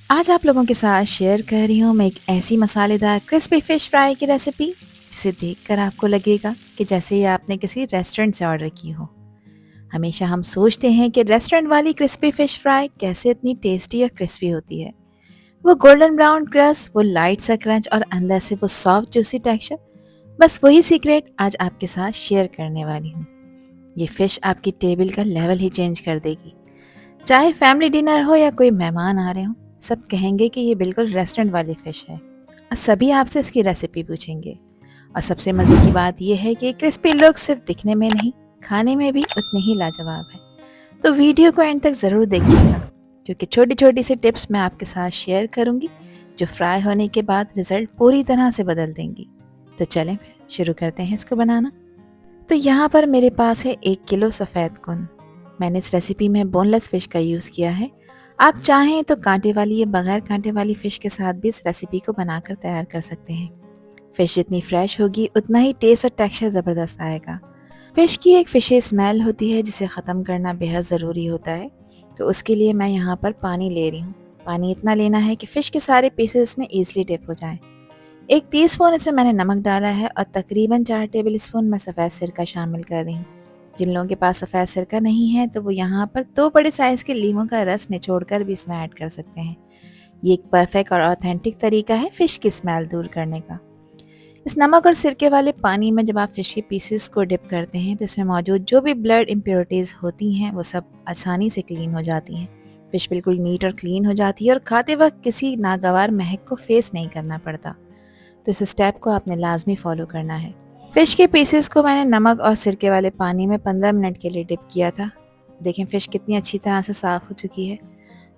आज आप लोगों के साथ शेयर कर रही हूँ मैं एक ऐसी मसालेदार क्रिस्पी फ़िश फ्राई की रेसिपी जिसे देखकर आपको लगेगा कि जैसे ये आपने किसी रेस्टोरेंट से ऑर्डर की हो। हमेशा हम सोचते हैं कि रेस्टोरेंट वाली क्रिस्पी फ़िश फ्राई कैसे इतनी टेस्टी और क्रिस्पी होती है। वो गोल्डन ब्राउन क्रस्ट, वो लाइट सा क्रंच और अंदर से वो सॉफ्ट जूसी टेक्सचर, बस वही सीक्रेट आज आपके साथ शेयर करने वाली हूँ। ये फ़िश आपकी टेबल का लेवल ही चेंज कर देगी। चाहे फैमिली डिनर हो या कोई मेहमान आ रहे हो, सब कहेंगे कि ये बिल्कुल रेस्टोरेंट वाली फ़िश है और सभी आपसे इसकी रेसिपी पूछेंगे। और सबसे मज़े की बात यह है कि क्रिस्पी लुक सिर्फ दिखने में नहीं, खाने में भी उतनी ही लाजवाब है। तो वीडियो को एंड तक ज़रूर देखिएगा, क्योंकि छोटी छोटी सी टिप्स मैं आपके साथ शेयर करूँगी जो फ्राई होने के बाद रिज़ल्ट पूरी तरह से बदल देंगी। तो चलें फिर शुरू करते हैं इसको बनाना। तो यहाँ पर मेरे पास है 1 किलो सफ़ेद कुन। मैंने इस रेसिपी में बोनलेस फ़िश का यूज़ किया है। आप चाहें तो कांटे वाली या बगैर कांटे वाली फ़िश के साथ भी इस रेसिपी को बनाकर तैयार कर सकते हैं। फ़िश जितनी फ्रेश होगी उतना ही टेस्ट और टेक्सचर ज़बरदस्त आएगा। फ़िश की एक फ़िशी स्मेल होती है जिसे ख़त्म करना बेहद ज़रूरी होता है। तो उसके लिए मैं यहाँ पर पानी ले रही हूँ। पानी इतना लेना है कि फ़िश के सारे पीसेस में ईज़िली डिप हो जाएँ। 1 टीस्पून इसमें मैंने नमक डाला है और तकरीबन 4 टेबल स्पून मैं सफ़ेद सिरका शामिल कर रही हूँ। जिन लोगों के पास सफ़ेद सिरका नहीं है तो वो यहाँ पर 2 बड़े साइज़ के लीमों का रस निचोड़ कर भी इसमें ऐड कर सकते हैं। ये एक परफेक्ट और ऑथेंटिक तरीका है फ़िश की स्मेल दूर करने का। इस नमक और सिरके वाले पानी में जब आप फ़िश के पीसेस को डिप करते हैं तो इसमें मौजूद जो भी ब्लड इम्प्योरिटीज़ होती हैं वो सब आसानी से क्लीन हो जाती हैं। फ़िश बिल्कुल नीट और क्लीन हो जाती है और खाते वक्त किसी नागवार महक को फेस नहीं करना पड़ता। तो इस स्टेप को आपने लाजमी फॉलो करना है। फ़िश के पीसेस को मैंने नमक और सिरके वाले पानी में 15 मिनट के लिए डिप किया था। देखें फ़िश कितनी अच्छी तरह से साफ़ हो चुकी है।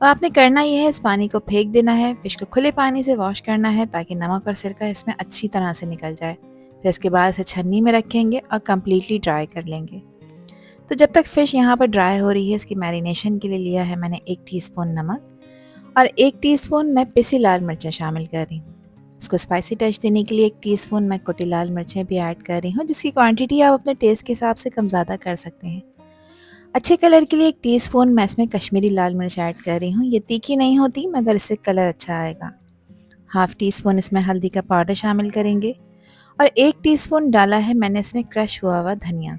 और आपने करना ये है, इस पानी को फेंक देना है, फ़िश को खुले पानी से वॉश करना है ताकि नमक और सिरका इसमें अच्छी तरह से निकल जाए। फिर उसके बाद इसे छन्नी में रखेंगे और कम्प्लीटली ड्राई कर लेंगे। तो जब तक फ़िश यहाँ पर ड्राई हो रही है, इसकी मैरिनेशन के लिए लिया है मैंने 1 टीस्पून नमक और 1 टीस्पून मैं पिसी लाल मिर्चें शामिल कर रही हूँ। इसको स्पाइसी टच देने के लिए 1 टीस्पून मैं कुटी लाल मिर्चें भी ऐड कर रही हूँ, जिसकी क्वांटिटी आप अपने टेस्ट के हिसाब से कम ज़्यादा कर सकते हैं। अच्छे कलर के लिए 1 टीस्पून मैं इसमें कश्मीरी लाल मिर्च ऐड कर रही हूँ। ये तीखी नहीं होती मगर इससे कलर अच्छा आएगा। हाफ़ टी स्पून इसमें हल्दी का पाउडर शामिल करेंगे और 1 टीस्पून डाला है मैंने इसमें क्रश हुआ हुआ धनिया।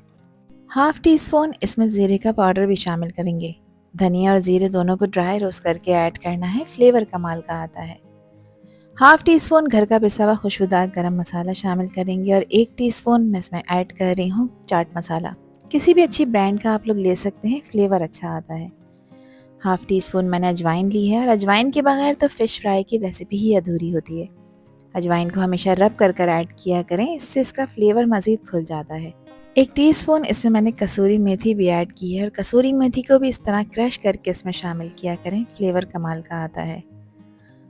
हाफ़ टी स्पून इसमें ज़ीरे का पाउडर भी शामिल करेंगे। धनिया और ज़ीरे दोनों को ड्राई रोस्ट करके ऐड करना है, फ्लेवर कमाल का आता है। हाफ़ टी स्पून घर का पिसा हुआ खुशबूदार गरम मसाला शामिल करेंगे और 1 टीस्पून मैं इसमें ऐड कर रही हूँ चाट मसाला। किसी भी अच्छी ब्रांड का आप लोग ले सकते हैं, फ्लेवर अच्छा आता है। हाफ़ टी स्पून मैंने अजवाइन ली है और अजवाइन के बगैर तो फ़िश फ्राई की रेसिपी ही अधूरी होती है। अजवाइन को हमेशा रब कर ऐड किया करें, इससे इसका फ्लेवर मज़ीद खुल जाता है। 1 टीस्पून इसमें मैंने कसूरी मेथी भी ऐड की है और कसूरी मेथी को भी इस तरह क्रश करके इसमें शामिल किया करें, फ्लेवर कमाल का आता है।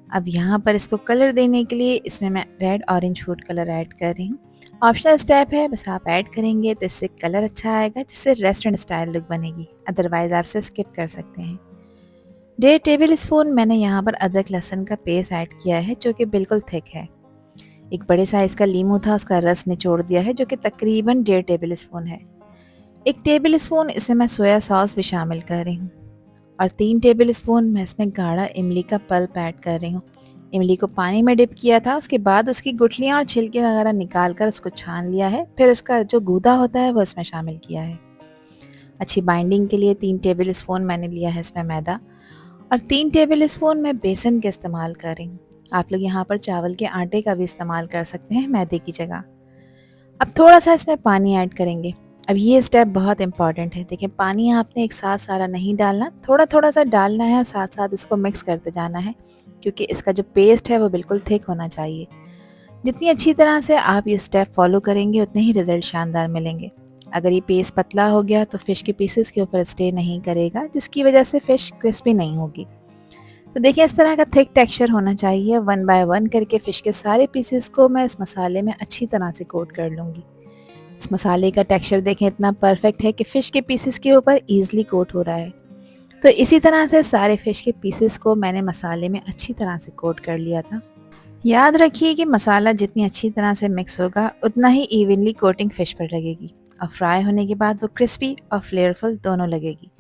अब यहाँ पर इसको कलर देने के लिए इसमें मैं red orange food colour add कर रही हूँ। ऑप्शनल स्टेप है, बस आप ऐड करेंगे तो इससे कलर अच्छा आएगा जिससे रेस्टोरेंट स्टाइल लुक बनेगी, अदरवाइज़ आप इसे स्किप कर सकते हैं। 1.5 टेबल स्पून मैंने यहाँ पर अदरक लहसुन का पेस्ट ऐड किया है जो कि बिल्कुल थिक है। एक बड़े साइज़ का लीमू था, उसका रस निचोड़ दिया है जो कि तकरीबन 1.5 टेबल स्पून है। 1 टेबल स्पून इसमें मैं सोया सॉस भी शामिल कर रही हूँ और 3 टेबल स्पून मैं इसमें गाढ़ा इमली का पल्प ऐड कर रही हूँ। इमली को पानी में डिप किया था, उसके बाद उसकी गुठलियाँ और छिलके वगैरह निकाल कर उसको छान लिया है, फिर उसका जो गूदा होता है वो इसमें शामिल किया है। अच्छी बाइंडिंग के लिए 3 टेबल स्पून मैंने लिया है इसमें मैदा और 3 टेबल स्पून मैं बेसन का इस्तेमाल कर रही हूँ। आप लोग यहाँ पर चावल के आटे का भी इस्तेमाल कर सकते हैं मैदे की जगह। अब थोड़ा सा इसमें पानी ऐड करेंगे। अब ये स्टेप बहुत इंपॉर्टेंट है। देखिए, पानी आपने एक साथ सारा नहीं डालना, थोड़ा थोड़ा सा डालना है, साथ साथ इसको मिक्स करते जाना है क्योंकि इसका जो पेस्ट है वो बिल्कुल थिक होना चाहिए। जितनी अच्छी तरह से आप ये स्टेप फॉलो करेंगे उतने ही रिजल्ट शानदार मिलेंगे। अगर ये पेस्ट पतला हो गया तो फ़िश के पीसेस के ऊपर स्टे नहीं करेगा, जिसकी वजह से फ़िश क्रिस्पी नहीं होगी। तो देखिए, इस तरह का थिक टेक्सचर होना चाहिए। 1 बाय 1 करके फ़िश के सारे पीसेस को मैं इस मसाले में अच्छी तरह से कोट कर लूँगी। इस मसाले का टेक्सचर देखें, इतना परफेक्ट है कि फ़िश के पीसेस के ऊपर ईज़िली कोट हो रहा है। तो इसी तरह से सारे फ़िश के पीसेस को मैंने मसाले में अच्छी तरह से कोट कर लिया था। याद रखिए कि मसाला जितनी अच्छी तरह से मिक्स होगा उतना ही इवनली कोटिंग फ़िश पर लगेगी और फ्राई होने के बाद वो क्रिस्पी और फ्लेवरफुल दोनों लगेगी।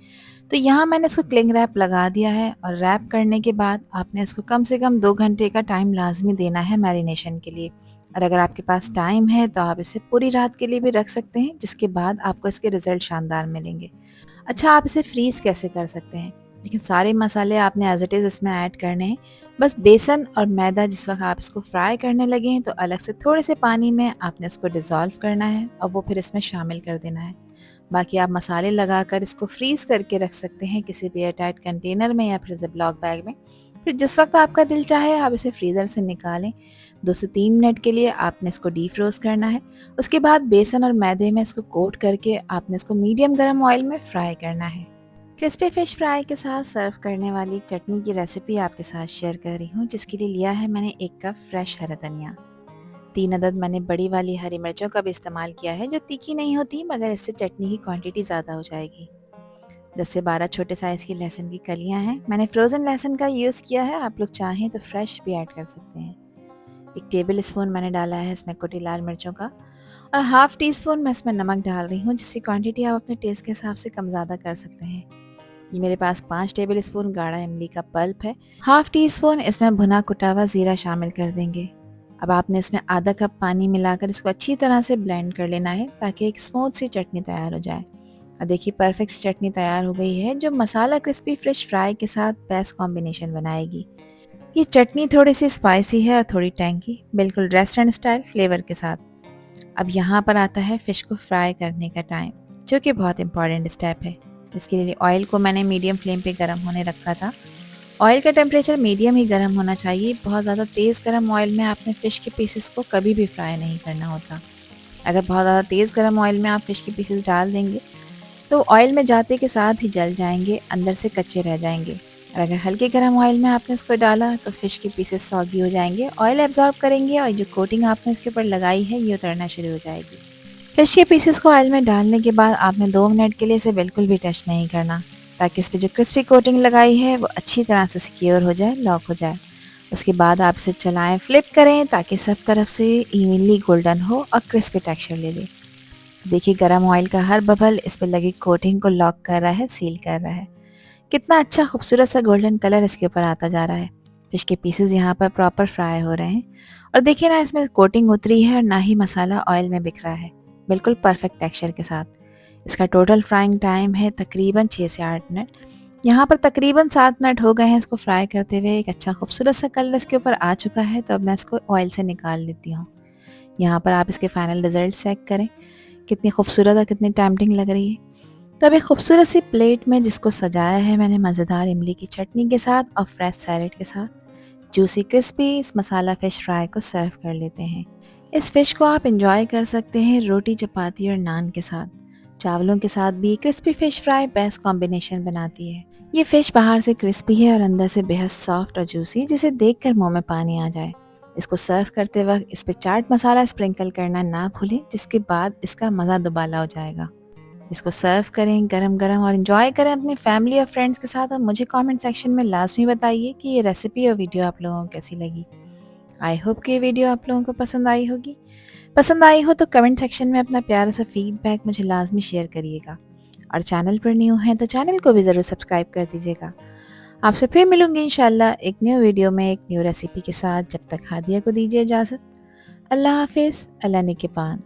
तो यहाँ मैंने इसको क्लिंग रैप लगा दिया है और रैप करने के बाद आपने इसको कम से कम 2 घंटे का टाइम लाज़मी देना है मैरिनेशन के लिए। और अगर आपके पास टाइम है तो आप इसे पूरी रात के लिए भी रख सकते हैं, जिसके बाद आपको इसके रिज़ल्ट शानदार मिलेंगे। अच्छा, आप इसे फ्रीज़ कैसे कर सकते हैं? देखिए, सारे मसाले आपने एज़ इट इज़ इसमें ऐड करने हैं। बस बेसन और मैदा जिस वक़्त आप इसको फ्राई करने लगे हैं तो अलग से थोड़े से पानी में आपने इसको डिज़ोल्व करना है और वो फिर इसमें शामिल कर देना है। बाकी आप मसाले लगाकर इसको फ्रीज़ करके रख सकते हैं किसी भी एयरटाइट कंटेनर में या फिर ज़िपलॉक बैग में। फिर जिस वक़्त आपका दिल चाहे आप इसे फ्रीज़र से निकालें। 2 से 3 मिनट के लिए आपने इसको डीफ्रोस्ट करना है। उसके बाद बेसन और मैदे में इसको कोट करके आपने इसको मीडियम गरम ऑयल में फ्राई करना है। क्रिस्पी फिश फ्राई के साथ सर्व करने वाली चटनी की रेसिपी आपके साथ शेयर कर रही हूँ, जिसके लिए लिया है मैंने 1 कप फ्रेश हरा धनिया। 3 अदद मैंने बड़ी वाली हरी मिर्चों का भी इस्तेमाल किया है, जो तीखी नहीं होती मगर इससे चटनी की क्वांटिटी ज़्यादा हो जाएगी। 10 से 12 छोटे साइज़ की लहसुन की कलियाँ हैं। मैंने फ्रोज़न लहसुन का यूज़ किया है, आप लोग चाहें तो फ्रेश भी ऐड कर सकते हैं। 1 टेबल स्पून मैंने डाला है इसमें कुटी लाल मिर्चों का और हाफ़ टी स्पून मैं इसमें नमक डाल रही हूँ, जिसकी क्वांटिटी आप अपने टेस्ट के हिसाब से कम ज़्यादा कर सकते हैं। ये मेरे पास 5 टेबल स्पून गाढ़ा इमली का पल्प है। हाफ़ टी स्पून इसमें भुना कुटा हुआ ज़ीरा शामिल कर देंगे। अब आपने इसमें आधा कप पानी मिलाकर इसको अच्छी तरह से ब्लेंड कर लेना है ताकि एक स्मूथ सी चटनी तैयार हो जाए। और देखिए, परफेक्ट चटनी तैयार हो गई है, जो मसाला क्रिस्पी फिश फ्राई के साथ बेस्ट कॉम्बिनेशन बनाएगी। ये चटनी थोड़ी सी स्पाइसी है और थोड़ी टैंगी, बिल्कुल रेस्टोरेंट स्टाइल फ्लेवर के साथ। अब यहाँ पर आता है फ़िश को फ्राई करने का टाइम, जो कि बहुत इंपॉर्टेंट स्टेप है। इसके लिए ऑयल को मैंने मीडियम फ्लेम पे गर्म होने रखा था। ऑयल का टेम्परेचर मीडियम ही गर्म होना चाहिए। बहुत ज़्यादा तेज़ गर्म ऑयल में आपने फ़िश के पीसेस को कभी भी फ्राई नहीं करना होता। अगर बहुत ज़्यादा तेज़ गर्म ऑयल में आप फ़िश के पीसेस डाल देंगे तो ऑयल में जाते के साथ ही जल जाएंगे, अंदर से कच्चे रह जाएंगे। और अगर हल्के गर्म ऑयल में आपने इसको डाला तो फ़िश के पीसेस सॉगी हो जाएंगे, ऑयल एब्जॉर्ब करेंगे और जो कोटिंग आपने इसके ऊपर लगाई है ये उतरना शुरू हो जाएगी। फिश के पीसेस को ऑयल में डालने के बाद आपने 2 मिनट के लिए इसे बिल्कुल भी टच नहीं करना, ताकि इस पे जो क्रिस्पी कोटिंग लगाई है वो अच्छी तरह से सिक्योर हो जाए, लॉक हो जाए। उसके बाद आप इसे चलाएं, फ्लिप करें ताकि सब तरफ से इवनली गोल्डन हो और क्रिस्पी टेक्सचर ले ले। देखिए, गरम ऑयल का हर बबल इस पे लगी कोटिंग को लॉक कर रहा है, सील कर रहा है। कितना अच्छा खूबसूरत सा गोल्डन कलर इसके ऊपर आता जा रहा है। फिश के पीसेस यहाँ पर प्रॉपर फ्राई हो रहे हैं और देखिए ना, इसमें कोटिंग उतरी है और ना ही मसाला ऑयल में बिखरा है, बिल्कुल परफेक्ट टेक्सचर के साथ। इसका टोटल फ्राइंग टाइम है तकरीबन 6 से 8 मिनट। यहाँ पर तकरीबन 7 मिनट हो गए हैं इसको फ्राई करते हुए। एक अच्छा खूबसूरत सा कलर इसके ऊपर आ चुका है, तो अब मैं इसको ऑयल से निकाल लेती हूँ। यहाँ पर आप इसके फाइनल रिजल्ट चेक करें, कितनी खूबसूरत और कितनी टेम्पटिंग लग रही है। तो अब एक खूबसूरत सी प्लेट में जिसको सजाया है मैंने मज़ेदार इमली की चटनी के साथ और फ्रेश सैलेड के साथ, जूसी क्रिस्पी इस मसाला फ़िश फ्राई को सर्व कर लेते हैं। इस फ़िश को आप इंजॉय कर सकते हैं रोटी, चपाती और नान के साथ। चावलों के साथ भी crispy fish fry best combination बनाती है। ये फ़िश बाहर से क्रिस्पी है और अंदर से बेहद सॉफ्ट और जूसी, जिसे देखकर मुंह में पानी आ जाए। इसको सर्व करते वक्त इस पे चाट मसाला स्प्रिंकल करना ना भूलें, जिसके बाद इसका मज़ा दुबाला हो जाएगा। इसको सर्व करें गरम-गरम और एंजॉय करें अपनी फैमिली और फ्रेंड्स के साथ। और मुझे कमेंट सेक्शन में लाज़मी बताइए कि ये रेसिपी और वीडियो आप लोगों को कैसी लगी। आई होप कि ये वीडियो आप लोगों को पसंद आई होगी। पसंद आई हो तो कमेंट सेक्शन में अपना प्यारा सा फीडबैक मुझे लाज़मी शेयर करिएगा। और चैनल पर न्यू हैं तो चैनल को भी ज़रूर सब्सक्राइब कर दीजिएगा। आपसे फिर मिलूँगी इंशाल्लाह एक न्यू वीडियो में एक न्यू रेसिपी के साथ। जब तक हादिया को दीजिए इजाज़त। अल्लाह हाफ़िज़, अल्लाह निगहबान।